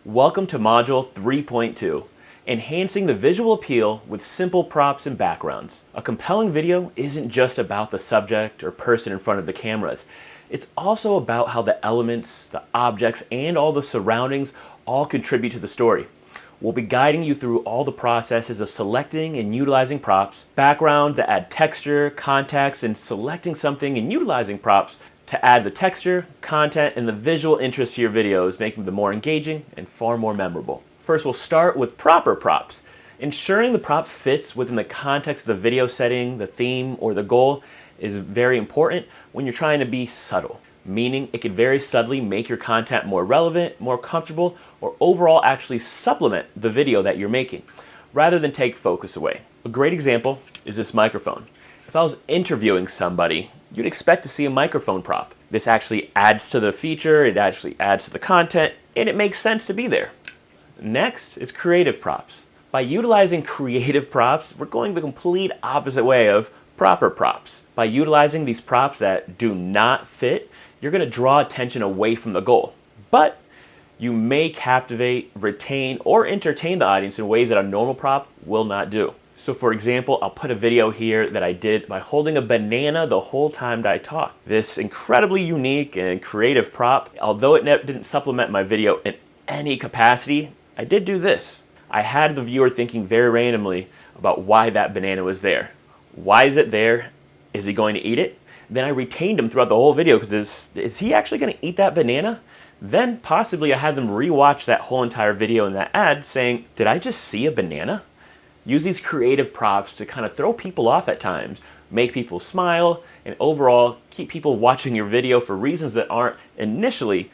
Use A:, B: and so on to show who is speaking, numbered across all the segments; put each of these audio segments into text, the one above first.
A: Welcome to Module 3.2, Enhancing the Visual Appeal with Simple Props and Backgrounds. A compelling video isn't just about the subject or person in front of the cameras. It's also about how the elements, the objects, and all the surroundings all contribute to the story. We'll be guiding you through all the processes of selecting and utilizing props, backgrounds that add texture, context, and selecting something and utilizing props to add the texture, content, and the visual interest to your videos, making them more engaging and far more memorable. First, we'll start with proper props. Ensuring the prop fits within the context of the video setting, the theme, or the goal is very important when you're trying to be subtle, meaning it could very subtly make your content more relevant, more comfortable, or overall actually supplement the video that you're making, rather than take focus away. A great example is this microphone. If I was interviewing somebody, you'd expect to see a microphone prop. This actually adds to the feature, it actually adds to the content, and it makes sense to be there. Next is creative props. By utilizing creative props, we're going the complete opposite way of proper props. By utilizing these props that do not fit, you're going to draw attention away from the goal. But you may captivate, retain, or entertain the audience in ways that a normal prop will not do. So for example, I'll put a video here that I did by holding a banana the whole time that I talk. This incredibly unique and creative prop, although it didn't supplement my video in any capacity, I did do this. I had the viewer thinking very randomly about why that banana was there. Why is it there? Is he going to eat it? Then I retained him throughout the whole video because is he actually going to eat that banana? Then possibly I had them rewatch that whole entire video in that ad saying, did I just see a banana? Use these creative props to kind of throw people off at times, make people smile, and overall keep people watching your video for reasons that aren't initially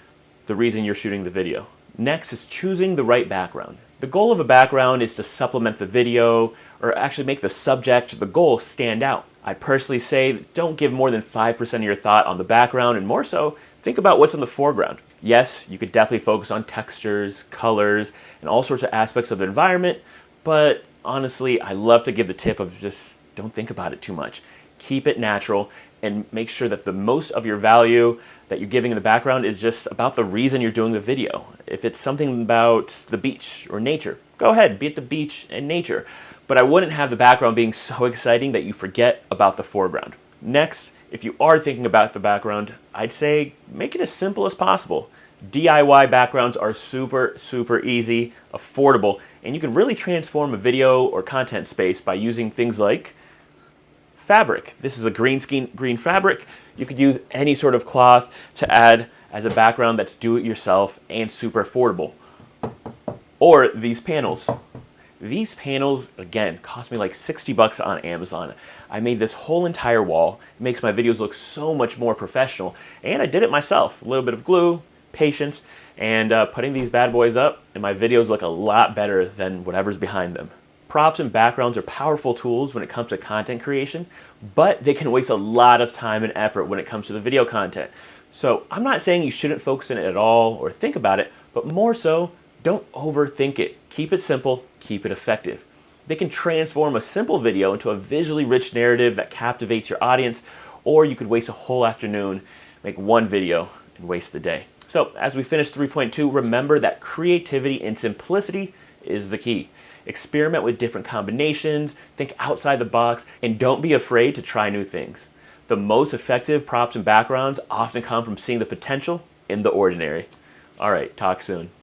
A: the reason you're shooting the video. Next is choosing the right background. The goal of a background is to supplement the video or actually make the subject or the goal stand out. I personally say don't give more than 5% of your thought on the background, and more so, think about what's in the foreground. Yes, you could definitely focus on textures, colors, and all sorts of aspects of the environment, but honestly, I love to give the tip of just don't think about it too much. Keep it natural and make sure that the most of your value that you're giving in the background is just about the reason you're doing the video. If it's something about the beach or nature, go ahead, be at the beach and nature. But I wouldn't have the background being so exciting that you forget about the foreground. Next, if you are thinking about the background, I'd say make it as simple as possible. DIY backgrounds are super easy, affordable, and you can really transform a video or content space by using things like fabric. This is a green fabric. You could use any sort of cloth to add as a background that's do-it-yourself and super affordable. Or these panels. These panels, again, cost me like 60 bucks on Amazon. I made this whole entire wall. It makes my videos look so much more professional, and I did it myself. A little bit of glue, patience, and putting these bad boys up, and my videos look a lot better than whatever's behind them. Props and backgrounds are powerful tools when it comes to content creation, but they can waste a lot of time and effort when it comes to the video content. So I'm not saying you shouldn't focus on it at all or think about it, but more so, don't overthink it. Keep it simple, keep it effective. They can transform a simple video into a visually rich narrative that captivates your audience, or you could waste a whole afternoon, make one video, and waste the day. So as we finish 3.2, remember that creativity and simplicity is the key. Experiment with different combinations, think outside the box, and don't be afraid to try new things. The most effective props and backgrounds often come from seeing the potential in the ordinary. All right, talk soon.